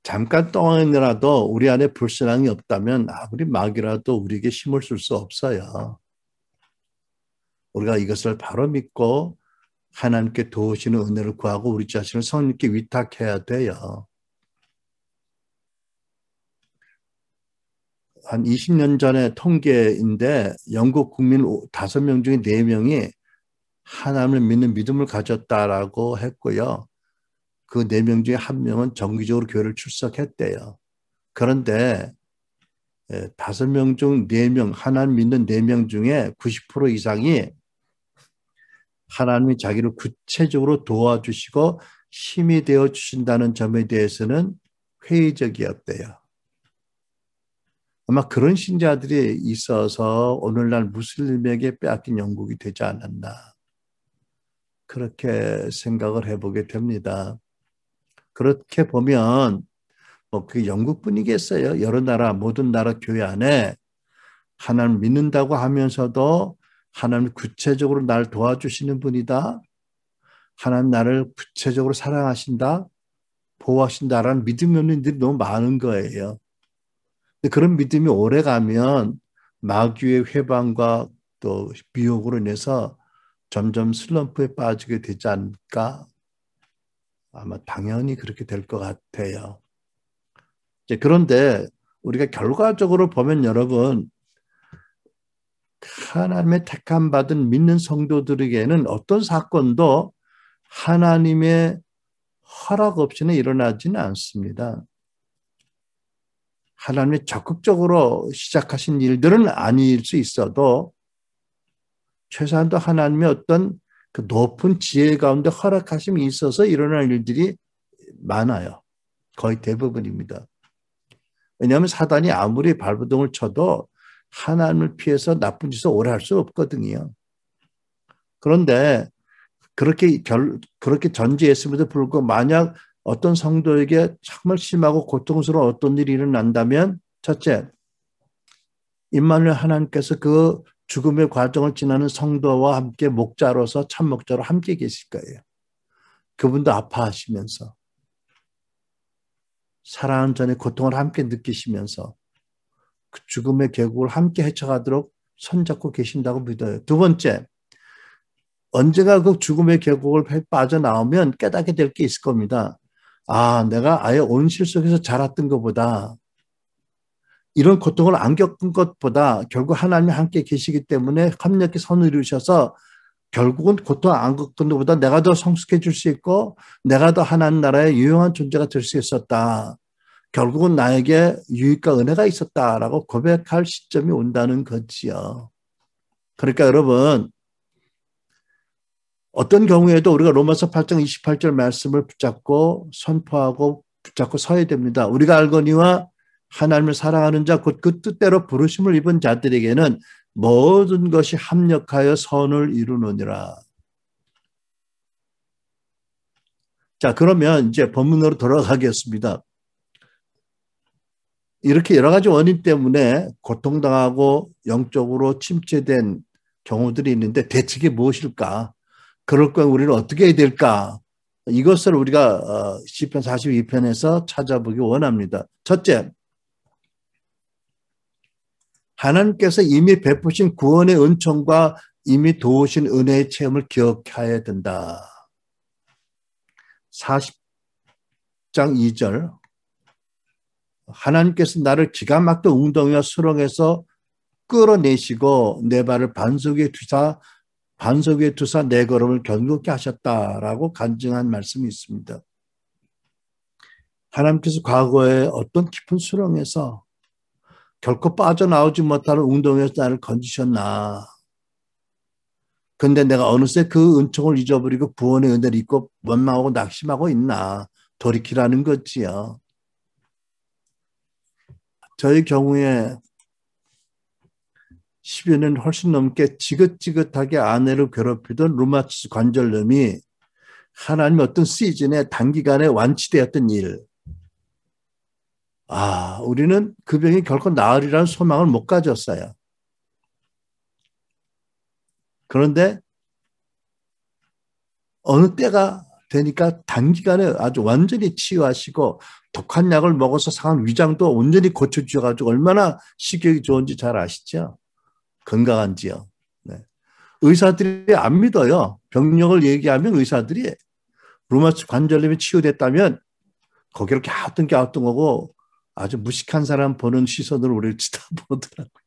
잠깐 동안이라도 우리 안에 불신앙이 없다면 아무리 마귀라도 우리에게 힘을 쓸 수 없어요. 우리가 이것을 바로 믿고 하나님께 도우시는 은혜를 구하고 우리 자신을 성령께 위탁해야 돼요. 한 20년 전의 통계인데 영국 국민 5명 중에 4명이 하나님을 믿는 믿음을 가졌다라고 했고요. 그 4명 중에 1명은 정기적으로 교회를 출석했대요. 그런데 5명 중 4명, 하나님 믿는 4명 중에 90% 이상이 하나님이 자기를 구체적으로 도와주시고 힘이 되어 주신다는 점에 대해서는 회의적이었대요. 아마 그런 신자들이 있어서 오늘날 무슬림에게 빼앗긴 영국이 되지 않았나. 그렇게 생각을 해보게 됩니다. 그렇게 보면 뭐 그게 영국뿐이겠어요. 여러 나라, 모든 나라 교회 안에 하나님 믿는다고 하면서도 하나님 구체적으로 날 도와주시는 분이다. 하나님 나를 구체적으로 사랑하신다. 보호하신다라는 믿음이 없는 이들이 너무 많은 거예요. 근데 그런 믿음이 오래가면 마귀의 회방과 또 미혹으로 인해서 점점 슬럼프에 빠지게 되지 않을까? 아마 당연히 그렇게 될 것 같아요. 그런데 우리가 결과적으로 보면 여러분, 하나님의 택함 받은 믿는 성도들에게는 어떤 사건도 하나님의 허락 없이는 일어나지는 않습니다. 하나님이 적극적으로 시작하신 일들은 아닐 수 있어도 최소한도 하나님의 어떤 그 높은 지혜 가운데 허락하심이 있어서 일어날 일들이 많아요. 거의 대부분입니다. 왜냐하면 사단이 아무리 발버둥을 쳐도 하나님을 피해서 나쁜 짓을 오래 할 수 없거든요. 그런데 그렇게 전제했음에도 불구하고 만약 어떤 성도에게 정말 심하고 고통스러운 어떤 일이 일어난다면 첫째, 임마누엘 하나님께서 그 죽음의 과정을 지나는 성도와 함께 목자로서 참 목자로 함께 계실 거예요. 그분도 아파하시면서 사랑하는 전의 고통을 함께 느끼시면서 그 죽음의 계곡을 함께 헤쳐가도록 손잡고 계신다고 믿어요. 두 번째, 언제가 그 죽음의 계곡을 빠져나오면 깨닫게 될 게 있을 겁니다. 아, 내가 아예 온실 속에서 자랐던 것보다 이런 고통을 안 겪은 것보다 결국 하나님이 함께 계시기 때문에 협력히 선을 이루셔서 결국은 고통 안 겪은 것보다 내가 더 성숙해질 수 있고 내가 더 하나님 나라의 유용한 존재가 될 수 있었다. 결국은 나에게 유익과 은혜가 있었다라고 고백할 시점이 온다는 거지요. 그러니까 여러분, 어떤 경우에도 우리가 로마서 8장 28절 말씀을 붙잡고 선포하고 붙잡고 서야 됩니다. 우리가 알거니와 하나님을 사랑하는 자 곧 그 뜻대로 부르심을 입은 자들에게는 모든 것이 합력하여 선을 이루느니라. 자, 그러면 이제 본문으로 돌아가겠습니다. 이렇게 여러 가지 원인 때문에 고통당하고 영적으로 침체된 경우들이 있는데 대책이 무엇일까? 그럴 건 우리는 어떻게 해야 될까? 이것을 우리가 시편 42편에서 찾아보기 원합니다. 첫째, 하나님께서 이미 베푸신 구원의 은총과 이미 도우신 은혜의 체험을 기억해야 된다. 40장 2절 하나님께서 나를 기가 막힌 웅덩이와 수렁에서 끌어내시고 내 발을 반석 위에 두사 내 걸음을 견고케 하셨다라고 간증한 말씀이 있습니다. 하나님께서 과거에 어떤 깊은 수렁에서 결코 빠져나오지 못하는 웅덩이에서 나를 건지셨나. 근데 내가 어느새 그 은총을 잊어버리고 구원의 은혜를 잊고 원망하고 낙심하고 있나. 돌이키라는 거지요. 저희 경우에 10여 년 훨씬 넘게 지긋지긋하게 아내를 괴롭히던 루마티스 관절염이 하나님의 어떤 시즌에 단기간에 완치되었던 일. 아, 우리는 그 병이 결코 나으리라는 소망을 못 가졌어요. 그런데 어느 때가 되니까 단기간에 아주 완전히 치유하시고 독한 약을 먹어서 상한 위장도 온전히 고쳐주셔가지고 얼마나 식욕이 좋은지 잘 아시죠? 건강한지요. 네. 의사들이 안 믿어요. 병력을 얘기하면 의사들이 루마티스 관절염이 치유됐다면 거기를 갸우뚱갸우뚱하고 아주 무식한 사람 보는 시선으로 우리를 쳐다보더라고요.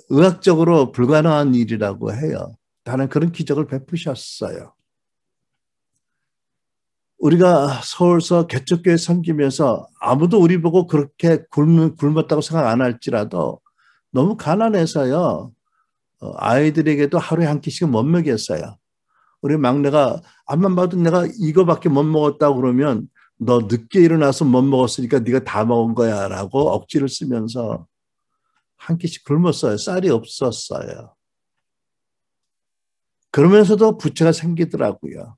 의학적으로 불가능한 일이라고 해요. 다른 그런 기적을 베푸셨어요. 우리가 서울서 개척교회 섬기면서 아무도 우리 보고 그렇게 굶었다고 생각 안 할지라도 너무 가난해서요. 아이들에게도 하루에 한 끼씩은 못 먹였어요. 우리 막내가 앞만 봐도 내가 이거밖에 못 먹었다고 그러면 너 늦게 일어나서 못 먹었으니까 네가 다 먹은 거야 라고 억지를 쓰면서 한 끼씩 굶었어요. 쌀이 없었어요. 그러면서도 부채가 생기더라고요.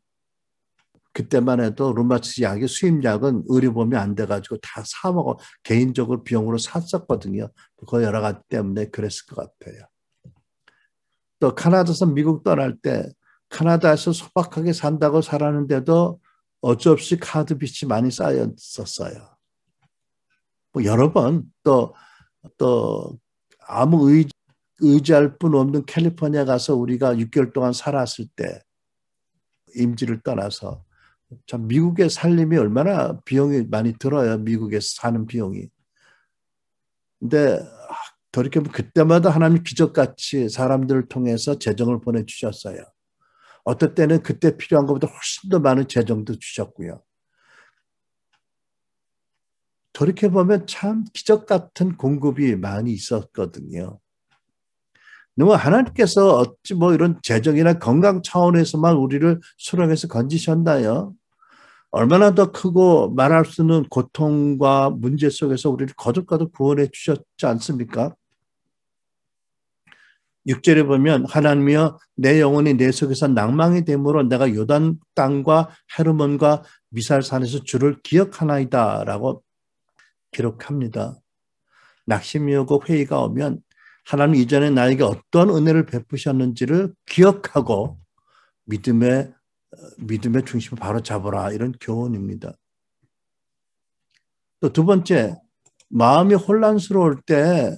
그때만 해도 룸마티스 약이 수입약은 의료보험이 안 돼가지고 다 사 먹어 개인적으로 비용으로 샀었거든요. 그 여러 가지 때문에 그랬을 것 같아요. 또 캐나다에서 미국 떠날 때 캐나다에서 소박하게 산다고 살았는데도 어쩔 없이 카드 빚이 많이 쌓였었어요. 뭐 여러 번 또 아무 의지할 분 없는 캘리포니아 가서 우리가 6개월 동안 살았을 때 임지를 떠나서 참 미국의 살림이 얼마나 비용이 많이 들어요. 미국에서 사는 비용이. 근데 돌이켜보면 그때마다 하나님이 기적같이 사람들을 통해서 재정을 보내주셨어요. 어떨 때는 그때 필요한 것보다 훨씬 더 많은 재정도 주셨고요. 돌이켜보면 참 기적같은 공급이 많이 있었거든요. 너무 하나님께서 어찌 뭐 이런 재정이나 건강 차원에서만 우리를 수렁에서 건지셨나요? 얼마나 더 크고 말할 수 없는 고통과 문제 속에서 우리를 거듭거듭 구원해 주셨지 않습니까? 6절에 보면 하나님이여 내 영혼이 내 속에서 낭망이 되므로 내가 요단 땅과 헤르몬과 미살산에서 주를 기억하나이다 라고 기록합니다. 낙심이 오고 회의가 오면 하나님 이전에 나에게 어떤 은혜를 베푸셨는지를 기억하고 믿음의 중심을 바로 잡아라 이런 교훈입니다. 또 두 번째, 마음이 혼란스러울 때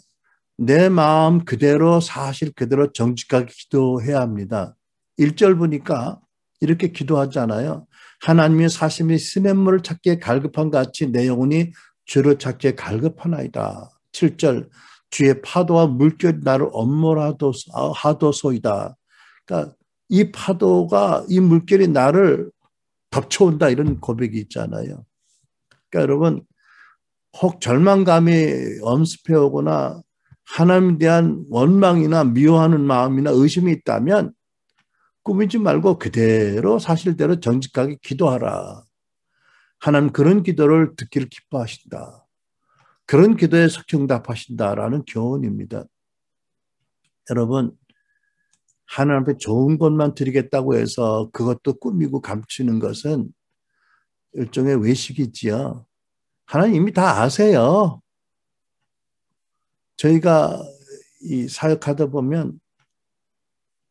내 마음 그대로 사실 그대로 정직하게 기도해야 합니다. 1절 보니까 이렇게 기도하잖아요. 하나님의 사심이 시냇물을 찾기에 갈급한 같이 내 영혼이 주를 찾기에 갈급하나이다. 7절 주의 파도와 물결이 나를 엄몰하도소이다. 그러니까 이 파도가 이 물결이 나를 덮쳐온다 이런 고백이 있잖아요. 그러니까 여러분 혹 절망감이 엄습해 오거나 하나님에 대한 원망이나 미워하는 마음이나 의심이 있다면 꾸미지 말고 그대로 사실대로 정직하게 기도하라. 하나님 그런 기도를 듣기를 기뻐하신다. 그런 기도에 석경답하신다라는 교훈입니다. 여러분 하나님 앞에 좋은 것만 드리겠다고 해서 그것도 꾸미고 감추는 것은 일종의 외식이지요. 하나님 이미 다 아세요. 저희가 이 사역하다 보면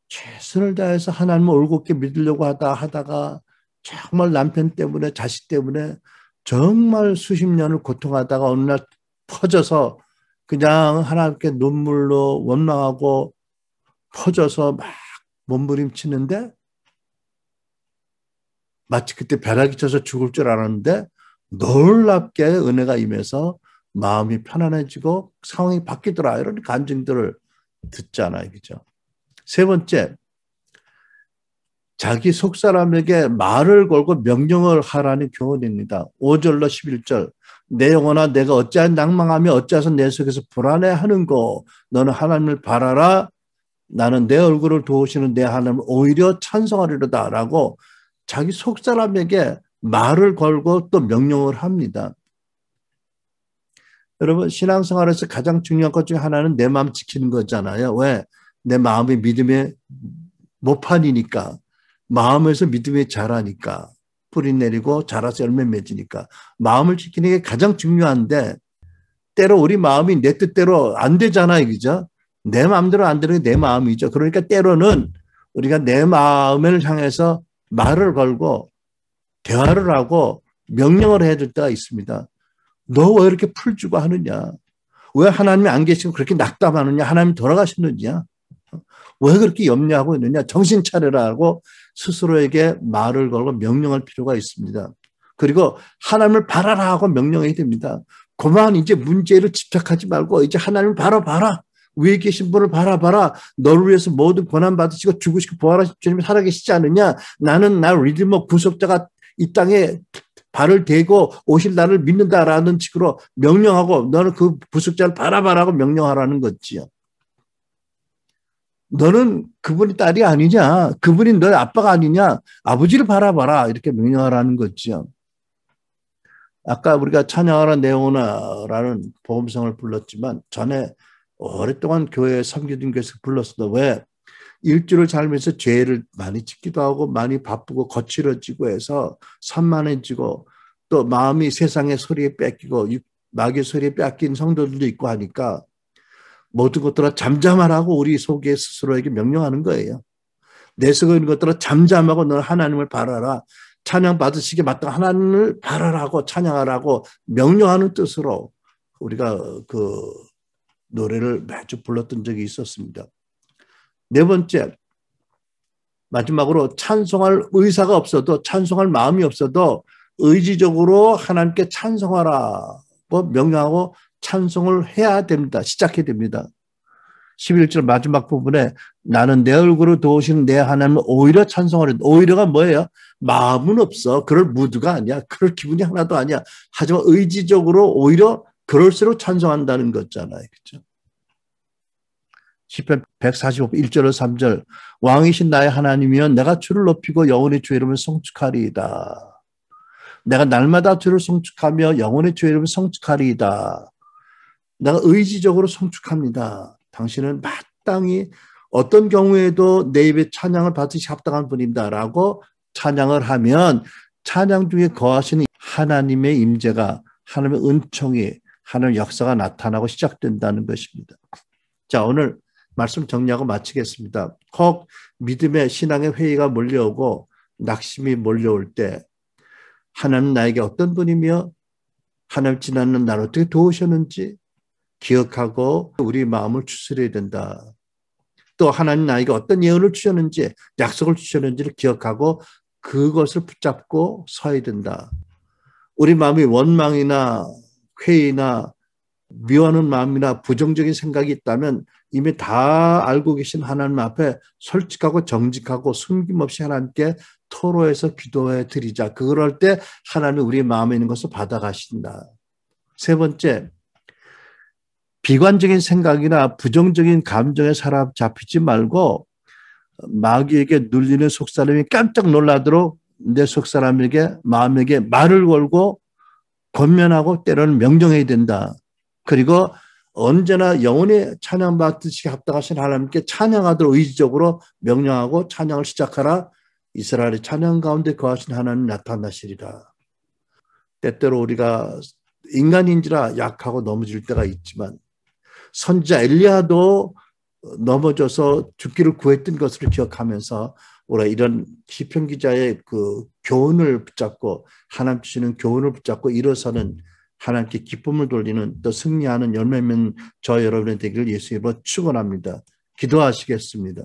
최선을 다해서 하나님을 올곧게 믿으려고 하다가 정말 남편 때문에 자식 때문에 정말 수십 년을 고통하다가 어느 날 퍼져서 그냥 하나님께 눈물로 원망하고 퍼져서 막 몸부림치는데 마치 그때 벼락이 쳐서 죽을 줄 알았는데 놀랍게 은혜가 임해서 마음이 편안해지고 상황이 바뀌더라 이런 간증들을 듣잖아요. 그죠? 세 번째, 자기 속사람에게 말을 걸고 명령을 하라는 교훈입니다. 5절로 11절 내 영혼아 내가 어찌하여 낭망하며 어찌해서 내 속에서 불안해하는고 너는 하나님을 바라라 나는 내 얼굴을 도우시는 내 하나님을 오히려 찬송하리로다 라고 자기 속사람에게 말을 걸고 또 명령을 합니다. 여러분 신앙생활에서 가장 중요한 것 중에 하나는 내 마음 지키는 거잖아요. 왜? 내 마음이 믿음의 모판이니까 마음에서 믿음이 자라니까 뿌리 내리고 자라서 열매 맺으니까 마음을 지키는 게 가장 중요한데 때로 우리 마음이 내 뜻대로 안 되잖아요. 그죠? 내 마음대로 안 되는 게 내 마음이죠. 그러니까 때로는 우리가 내 마음을 향해서 말을 걸고 대화를 하고 명령을 해야 될 때가 있습니다. 너 왜 이렇게 풀주고 하느냐? 왜 하나님이 안 계시고 그렇게 낙담하느냐? 하나님 돌아가셨느냐? 왜 그렇게 염려하고 있느냐? 정신 차려라고 스스로에게 말을 걸고 명령할 필요가 있습니다. 그리고 하나님을 바라라 하고 명령해야 됩니다. 그만 이제 문제를 집착하지 말고 이제 하나님을 바라봐라. 위에 계신 분을 바라봐라. 너를 위해서 모든 고난 받으시고 죽으시고 부활하신 주님이 살아계시지 않느냐. 나는 나 리드머 구속자가 이 땅에 발을 대고 오실 나를 믿는다라는 식으로 명령하고 너는 그 부속자를 바라봐라고 명령하라는 거지요. 너는 그분이 딸이 아니냐. 그분이 너의 아빠가 아니냐. 아버지를 바라봐라. 이렇게 명령하라는 거지요. 아까 우리가 찬양하라 내오나라는 복음성을 불렀지만 전에 오랫동안 교회에 섬기던 교회에서 불렀어도 왜 일주를 살면서 죄를 많이 짓기도 하고 많이 바쁘고 거칠어지고 해서 산만해지고 또 마음이 세상의 소리에 뺏기고 마귀의 소리에 뺏긴 성도들도 있고 하니까 모든 것들은 잠잠하라고 우리 속에 스스로에게 명령하는 거예요. 내 속에 있는 것들은 잠잠하고 너는 하나님을 바라라. 찬양 받으시기에 마땅한 하나님을 바라라고 찬양하라고 명령하는 뜻으로 우리가 그 노래를 매주 불렀던 적이 있었습니다. 네 번째, 마지막으로 찬송할 의사가 없어도 찬송할 마음이 없어도 의지적으로 하나님께 찬송하라고 명령하고 찬송을 해야 됩니다. 시작해야 됩니다. 11절 마지막 부분에 나는 내 얼굴을 도우시는 내 하나님을 오히려 찬송하려. 오히려가 뭐예요? 마음은 없어. 그럴 무드가 아니야. 그럴 기분이 하나도 아니야. 하지만 의지적으로 오히려 그럴수록 찬송한다는 거잖아요. 그렇죠? 시편 145편 1절로 3절 왕이신 나의 하나님이여 내가 주를 높이고 영원히 주 이름을 성축하리이다. 내가 날마다 주를 성축하며 영원히 주 이름을 성축하리이다. 내가 의지적으로 성축합니다. 당신은 마땅히 어떤 경우에도 내 입에 찬양을 받으시 합당한 분입니다라고 찬양을 하면 찬양 중에 거하시는 하나님의 임재가 하나님의 은총이 하나님의 역사가 나타나고 시작된다는 것입니다. 자, 오늘 말씀 정리하고 마치겠습니다. 혹 믿음의 신앙의 회의가 몰려오고 낙심이 몰려올 때 하나님 나에게 어떤 분이며 하나님 지나는 날 어떻게 도우셨는지 기억하고 우리 마음을 추스려야 된다. 또 하나님 나에게 어떤 예언을 주셨는지 약속을 주셨는지를 기억하고 그것을 붙잡고 서야 된다. 우리 마음이 원망이나 회의나 미워하는 마음이나 부정적인 생각이 있다면 이미 다 알고 계신 하나님 앞에 솔직하고 정직하고 숨김없이 하나님께 토로해서 기도해 드리자. 그럴 때 하나님이 우리 마음에 있는 것을 받아가신다. 세 번째, 비관적인 생각이나 부정적인 감정에 사로잡히지 말고 마귀에게 눌리는 속사람이 깜짝 놀라도록 내 속사람에게 마음에게 말을 걸고 권면하고 때로는 명령해야 된다. 그리고 언제나 영원히 찬양받듯이 합당하신 하나님께 찬양하도록 의지적으로 명령하고 찬양을 시작하라. 이스라엘의 찬양 가운데 거하신 하나님 나타나시리라. 때때로 우리가 인간인지라 약하고 넘어질 때가 있지만 선지자 엘리야도 넘어져서 죽기를 구했던 것을 기억하면서 우리가 이런 시편 기자의 그 교훈을 붙잡고 하나님 주시는 교훈을 붙잡고 일어서는 하나님께 기쁨을 돌리는 또 승리하는 열매면 저 여러분의 되기를 예수 이름으로 축원합니다. 기도하시겠습니다.